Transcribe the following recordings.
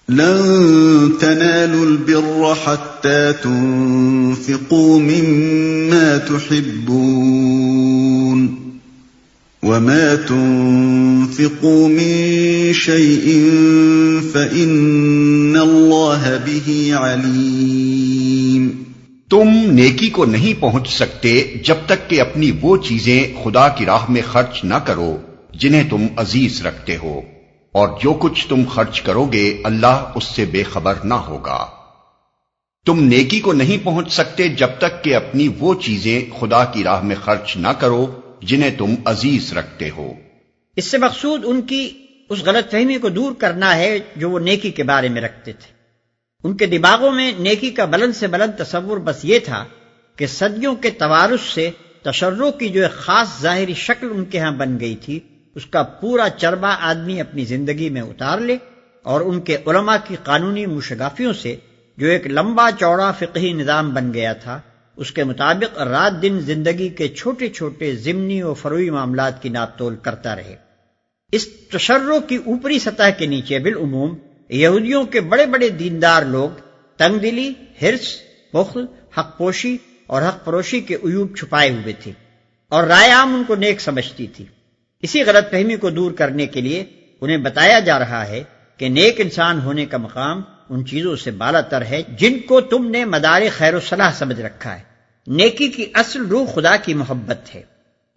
لن تنالوا البر حتى تنفقوا مما تحبون وما تنفقوا من شيء فإن الله به عليم۔ تم نیکی کو نہیں پہنچ سکتے جب تک کہ اپنی وہ چیزیں خدا کی راہ میں خرچ نہ کرو جنہیں تم عزیز رکھتے ہو، اور جو کچھ تم خرچ کرو گے اللہ اس سے بے خبر نہ ہوگا۔ تم نیکی کو نہیں پہنچ سکتے جب تک کہ اپنی وہ چیزیں خدا کی راہ میں خرچ نہ کرو جنہیں تم عزیز رکھتے ہو۔ اس سے مقصود ان کی اس غلط فہمی کو دور کرنا ہے جو وہ نیکی کے بارے میں رکھتے تھے۔ ان کے دماغوں میں نیکی کا بلند سے بلند تصور بس یہ تھا کہ صدیوں کے توارث سے تشرع کی جو ایک خاص ظاہری شکل ان کے ہاں بن گئی تھی، اس کا پورا چربا آدمی اپنی زندگی میں اتار لے، اور ان کے علماء کی قانونی موشگافیوں سے جو ایک لمبا چوڑا فقہی نظام بن گیا تھا، اس کے مطابق رات دن زندگی کے چھوٹے چھوٹے ضمنی و فروعی معاملات کی ناپ تول کرتا رہے۔ اس تشرع کی اوپری سطح کے نیچے بالعموم یہودیوں کے بڑے بڑے دیندار لوگ تنگ دلی، حرص، بخل، حق پوشی اور حق فروشی کے عیوب چھپائے ہوئے تھے، اور رائے عام ان کو نیک سمجھتی تھی۔ اسی غلط فہمی کو دور کرنے کے لیے انہیں بتایا جا رہا ہے کہ نیک انسان ہونے کا مقام ان چیزوں سے بالا تر ہے جن کو تم نے مدار خیر و صلاح سمجھ رکھا ہے۔ نیکی کی اصل روح خدا کی محبت ہے،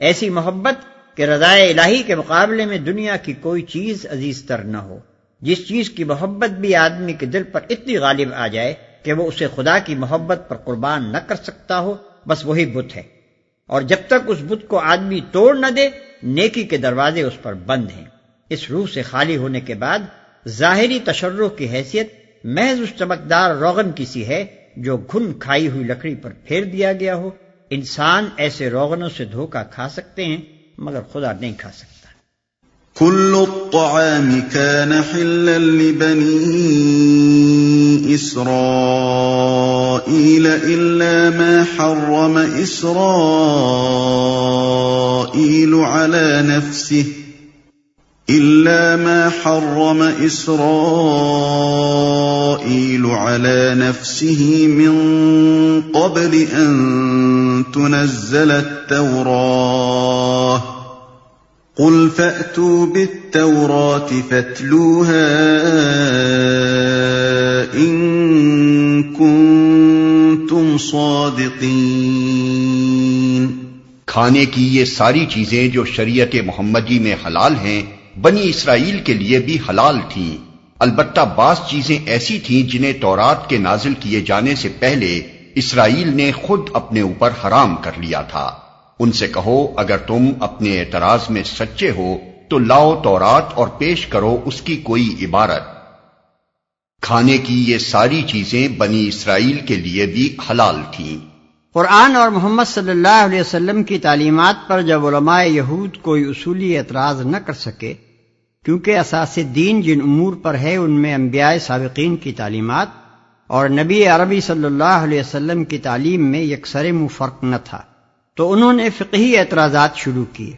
ایسی محبت کہ رضائے الہی کے مقابلے میں دنیا کی کوئی چیز عزیز تر نہ ہو۔ جس چیز کی محبت بھی آدمی کے دل پر اتنی غالب آ جائے کہ وہ اسے خدا کی محبت پر قربان نہ کر سکتا ہو، بس وہی بت ہے، اور جب تک اس بت کو آدمی توڑ نہ دے نیکی کے دروازے اس پر بند ہیں۔ اس روح سے خالی ہونے کے بعد ظاہری تشرع کی حیثیت محض اس چمکدار روغن کی سی ہے جو گھن کھائی ہوئی لکڑی پر پھیر دیا گیا ہو۔ انسان ایسے روغنوں سے دھوکہ کھا سکتے ہیں مگر خدا نہیں کھا سکتا۔ كل الطعام كان حلا لبني إسرائيل إلا ما حرم إسرائيل على نفسه من قبل أن تنزل التوراة قل فأتوا بالتوراة فاتلوها إن كنتم صادقين۔ کھانے کی یہ ساری چیزیں جو شریعت محمدی میں حلال ہیں بنی اسرائیل کے لیے بھی حلال تھیں، البتہ بعض چیزیں ایسی تھیں جنہیں تورات کے نازل کیے جانے سے پہلے اسرائیل نے خود اپنے اوپر حرام کر لیا تھا۔ ان سے کہو اگر تم اپنے اعتراض میں سچے ہو تو لاؤ تورات اور پیش کرو اس کی کوئی عبارت۔ کھانے کی یہ ساری چیزیں بنی اسرائیل کے لیے بھی حلال تھیں۔ قرآن اور محمد صلی اللہ علیہ وسلم کی تعلیمات پر جب علماء یہود کوئی اصولی اعتراض نہ کر سکے، کیونکہ اساس دین جن امور پر ہے ان میں انبیاء سابقین کی تعلیمات اور نبی عربی صلی اللہ علیہ وسلم کی تعلیم میں یکسر فرق نہ تھا، تو انہوں نے فقہی اعتراضات شروع کیے۔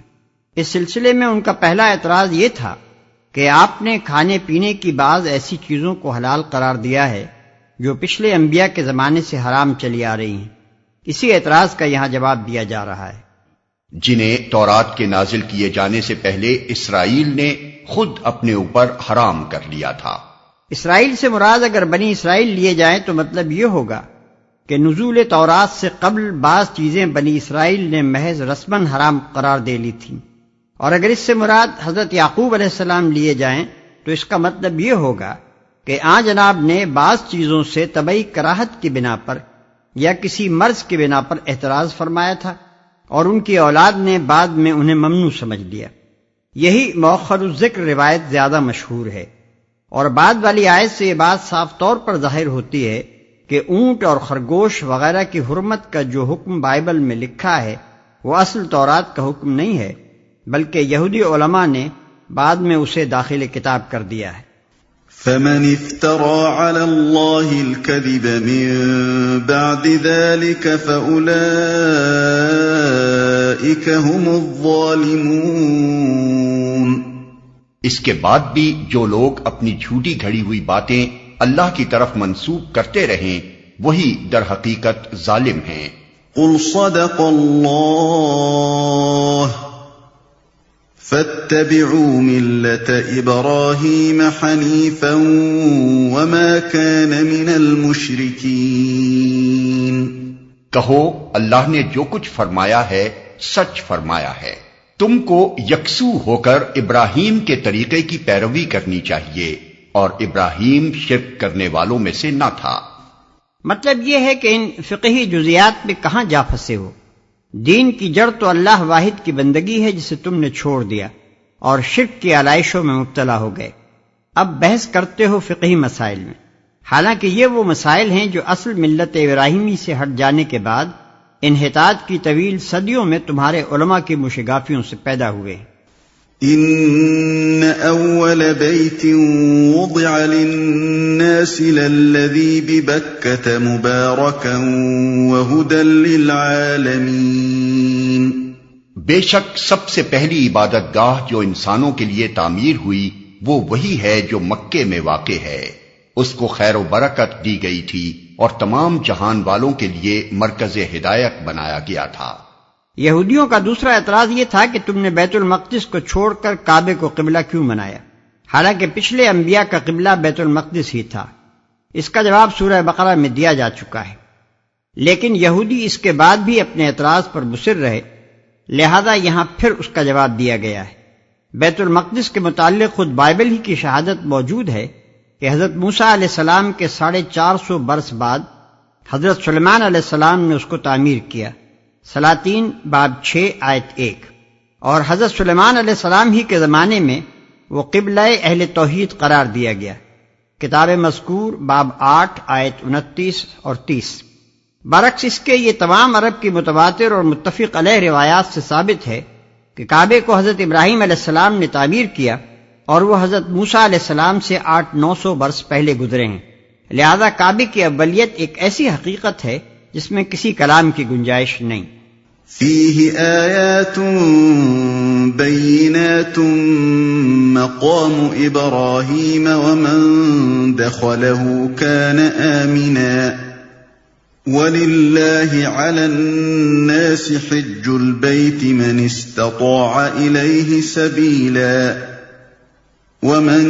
اس سلسلے میں ان کا پہلا اعتراض یہ تھا کہ آپ نے کھانے پینے کی بعض ایسی چیزوں کو حلال قرار دیا ہے جو پچھلے انبیاء کے زمانے سے حرام چلی آ رہی ہیں۔ اسی اعتراض کا یہاں جواب دیا جا رہا ہے۔ جنہیں تورات کے نازل کیے جانے سے پہلے اسرائیل نے خود اپنے اوپر حرام کر لیا تھا۔ اسرائیل سے مراد اگر بنی اسرائیل لیے جائیں تو مطلب یہ ہوگا کہ نزول تورات سے قبل بعض چیزیں بنی اسرائیل نے محض رسماً حرام قرار دے لی تھیں، اور اگر اس سے مراد حضرت یعقوب علیہ السلام لیے جائیں تو اس کا مطلب یہ ہوگا کہ آن جناب نے بعض چیزوں سے طبعی کراہت کی بنا پر یا کسی مرض کی بنا پر اعتراض فرمایا تھا، اور ان کی اولاد نے بعد میں انہیں ممنوع سمجھ لیا۔ یہی مؤخر الذکر روایت زیادہ مشہور ہے، اور بعد والی آیت سے یہ بات صاف طور پر ظاہر ہوتی ہے کہ اونٹ اور خرگوش وغیرہ کی حرمت کا جو حکم بائبل میں لکھا ہے وہ اصل تورات کا حکم نہیں ہے، بلکہ یہودی علماء نے بعد میں اسے داخل کتاب کر دیا ہے۔ فمن افترى على الله الكذب من بعد ذلك فأولئك هم الظالمون۔ اس کے بعد بھی جو لوگ اپنی جھوٹی گھڑی ہوئی باتیں اللہ کی طرف منسوب کرتے رہیں وہی در حقیقت ظالم ہیں۔ قل صدق اللہ فاتبعوا ملة إبراهيم حنيفا وما كان من المشركين۔ کہو اللہ نے جو کچھ فرمایا ہے سچ فرمایا ہے، تم کو یکسو ہو کر ابراہیم کے طریقے کی پیروی کرنی چاہیے، اور ابراہیم شرک کرنے والوں میں سے نہ تھا۔ مطلب یہ ہے کہ ان فقہی جزیات میں کہاں جا پھنسے ہو؟ دین کی جڑ تو اللہ واحد کی بندگی ہے جسے تم نے چھوڑ دیا اور شرک کی آلائشوں میں مبتلا ہو گئے۔ اب بحث کرتے ہو فقہی مسائل میں، حالانکہ یہ وہ مسائل ہیں جو اصل ملت ابراہیمی سے ہٹ جانے کے بعد انحطاط کی طویل صدیوں میں تمہارے علماء کی مشگافیوں سے پیدا ہوئے ہیں۔ ان اول بیت وضع للناس للذی ببکۃ مبارکا وہدی للعالمین۔ بے شک سب سے پہلی عبادت گاہ جو انسانوں کے لیے تعمیر ہوئی وہ وہی ہے جو مکے میں واقع ہے، اس کو خیر و برکت دی گئی تھی اور تمام جہان والوں کے لیے مرکز ہدایت بنایا گیا تھا۔ یہودیوں کا دوسرا اعتراض یہ تھا کہ تم نے بیت المقدس کو چھوڑ کر کعبے کو قبلہ کیوں بنایا، حالانکہ پچھلے انبیاء کا قبلہ بیت المقدس ہی تھا۔ اس کا جواب سورہ بقرہ میں دیا جا چکا ہے، لیکن یہودی اس کے بعد بھی اپنے اعتراض پر مصر رہے، لہذا یہاں پھر اس کا جواب دیا گیا ہے۔ بیت المقدس کے متعلق خود بائبل ہی کی شہادت موجود ہے کہ حضرت موسیٰ علیہ السلام کے 450 برس بعد حضرت سلیمان علیہ السلام نے اس کو تعمیر کیا، سلاطین باب 6 آیت 1، اور حضرت سلیمان علیہ السلام ہی کے زمانے میں وہ قبلہ اہل توحید قرار دیا گیا، کتاب مذکور باب 8 آیت 29 اور 30۔ برعکس اس کے یہ تمام عرب کی متواتر اور متفق علیہ روایات سے ثابت ہے کہ کعبے کو حضرت ابراہیم علیہ السلام نے تعمیر کیا اور وہ حضرت موسیٰ علیہ السلام سے 800-900 برس پہلے گزرے ہیں، لہذا کعبے کی اولیت ایک ایسی حقیقت ہے جس میں کسی کلام کی گنجائش نہیں۔ فیہ آیات بینات مقام ابراہیم ومن دخلہ کان آمنا وَلِلَّهِ عَلَى النَّاسِ حِجُّ الْبَيْتِ مَنِ اسْتَطَاعَ إِلَيْهِ سَبِيلًا وَمَنْ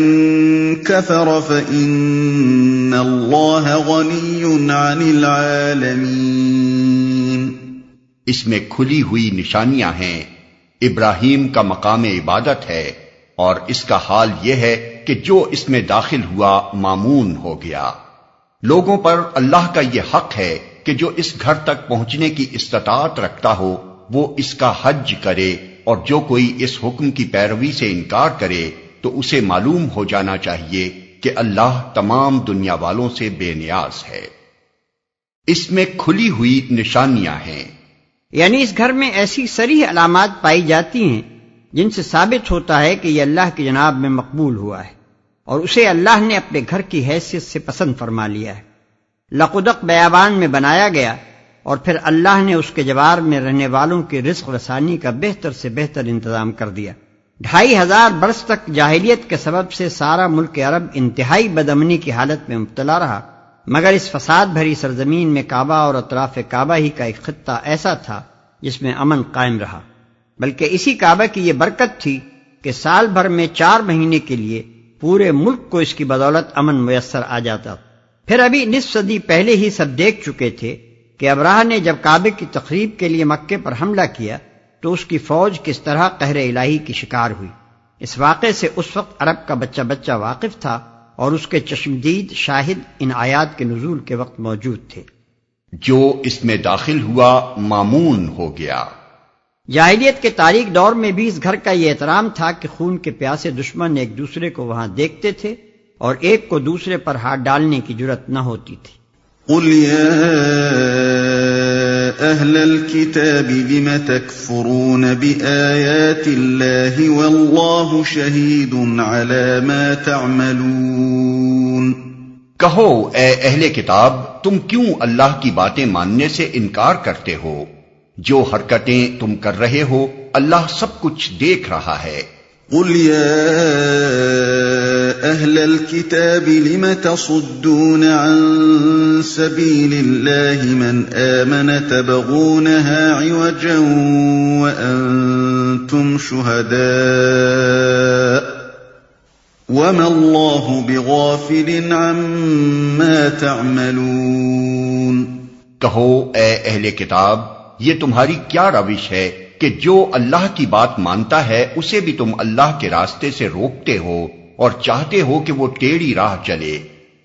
كَفَرَ فَإِنَّ اللَّهَ غَنِيٌّ عَنِ الْعَالَمِينَ۔ اس میں کھلی ہوئی نشانیاں ہیں، ابراہیم کا مقام عبادت ہے، اور اس کا حال یہ ہے کہ جو اس میں داخل ہوا مامون ہو گیا۔ لوگوں پر اللہ کا یہ حق ہے کہ جو اس گھر تک پہنچنے کی استطاعت رکھتا ہو وہ اس کا حج کرے، اور جو کوئی اس حکم کی پیروی سے انکار کرے تو اسے معلوم ہو جانا چاہیے کہ اللہ تمام دنیا والوں سے بے نیاز ہے۔ اس میں کھلی ہوئی نشانیاں ہیں، یعنی اس گھر میں ایسی صریح علامات پائی جاتی ہیں جن سے ثابت ہوتا ہے کہ یہ اللہ کی جناب میں مقبول ہوا ہے اور اسے اللہ نے اپنے گھر کی حیثیت سے پسند فرما لیا ہے۔ لقدق بیابان میں بنایا گیا اور پھر اللہ نے اس کے جوار میں رہنے والوں کی رزق رسانی کا بہتر سے بہتر انتظام کر دیا۔ 2500 برس تک جاہلیت کے سبب سے سارا ملک عرب انتہائی بدامنی کی حالت میں مبتلا رہا، مگر اس فساد بھری سرزمین میں کعبہ اور اطراف کعبہ ہی کا ایک خطہ ایسا تھا جس میں امن قائم رہا، بلکہ اسی کعبہ کی یہ برکت تھی کہ سال بھر میں 4 مہینے کے لیے پورے ملک کو اس کی بدولت امن میسر آ جاتا۔ پھر ابھی نصف صدی پہلے ہی سب دیکھ چکے تھے کہ ابراہ نے جب کعبے کی تخریب کے لیے مکے پر حملہ کیا تو اس کی فوج کس طرح قہر الہی کی شکار ہوئی۔ اس واقعے سے اس وقت عرب کا بچہ بچہ واقف تھا اور اس کے چشمدید شاہد ان آیات کے نزول کے وقت موجود تھے۔ جو اس میں داخل ہوا مامون ہو گیا۔ جاہلیت کے تاریک دور میں بھی اس گھر کا یہ احترام تھا کہ خون کے پیاسے دشمن ایک دوسرے کو وہاں دیکھتے تھے اور ایک کو دوسرے پر ہاتھ ڈالنے کی جرأت نہ ہوتی تھی۔ قُلْ يَا أَهْلَ الْكِتَابِ لِمَ تَكْفُرُونَ بِآيَاتِ اللَّهِ وَاللَّهُ شَهِيدٌ عَلَى مَا تَعْمَلُونَ۔ کہو اے اہل کتاب، تم کیوں اللہ کی باتیں ماننے سے انکار کرتے ہو؟ جو حرکتیں تم کر رہے ہو اللہ سب کچھ دیکھ رہا ہے۔ قُلْ يَا أهل الكتاب لم تصدون عن سبيل الله من آمن تبغونها عوجا وأنتم شهداء وما الله بغافل عما تعملون۔ کہو اے اہل کتاب، یہ تمہاری کیا روش ہے کہ جو اللہ کی بات مانتا ہے اسے بھی تم اللہ کے راستے سے روکتے ہو اور چاہتے ہو کہ وہ ٹیڑھی راہ چلے،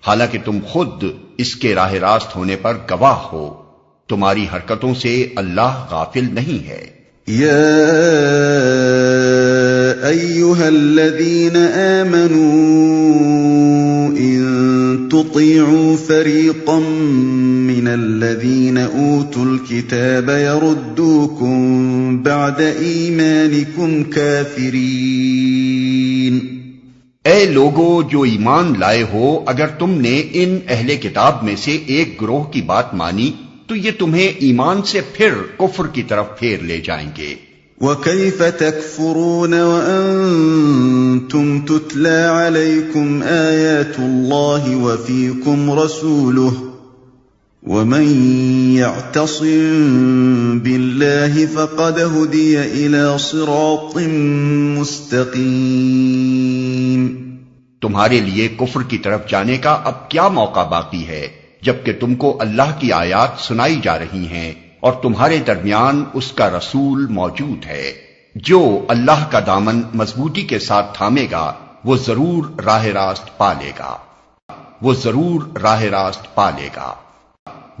حالانکہ تم خود اس کے راہ راست ہونے پر گواہ ہو۔ تمہاری حرکتوں سے اللہ غافل نہیں ہے۔ یا ایھا الذین آمنوا ان تطیعوا فریقا من الذین اوتوا الکتاب یردوکم بعد ایمانکم کافرین۔ اے لوگو جو ایمان لائے ہو، اگر تم نے ان اہل کتاب میں سے ایک گروہ کی بات مانی تو یہ تمہیں ایمان سے پھر کفر کی طرف پھیر لے جائیں گے۔ وَكَيْفَ تَكْفُرُونَ وَأَنْتُمْ تُتْلَى عَلَيْكُمْ آيَاتُ اللَّهِ وَفِيكُمْ رَسُولُهُ وَمَنْ يَعْتَصِمْ بِاللَّهِ فَقَدْ هُدِيَ إِلَى صِرَاطٍ مُسْتَقِيمٍ۔ تمہارے لیے کفر کی طرف جانے کا اب کیا موقع باقی ہے جبکہ تم کو اللہ کی آیات سنائی جا رہی ہیں اور تمہارے درمیان اس کا رسول موجود ہے۔ جو اللہ کا دامن مضبوطی کے ساتھ تھامے گا وہ ضرور راہ راست پا لے گا۔